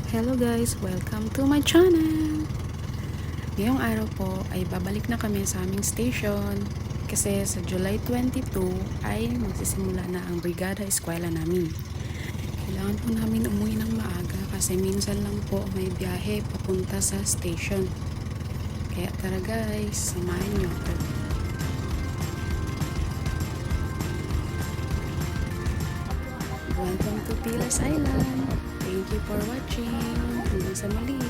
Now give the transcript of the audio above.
Hello guys! Welcome to my channel! Ngayong araw po ay babalik na kami sa aming station kasi sa July 22 ay magsisimula na ang Brigada Eskwela namin. Kailangan po namin umuwi ng maaga kasi minsan lang po may biyahe papunta sa station. Kaya tara guys, samahan niyo ako. Welcome to Pilas Island! Thank you for watching! Hanggang sa muli!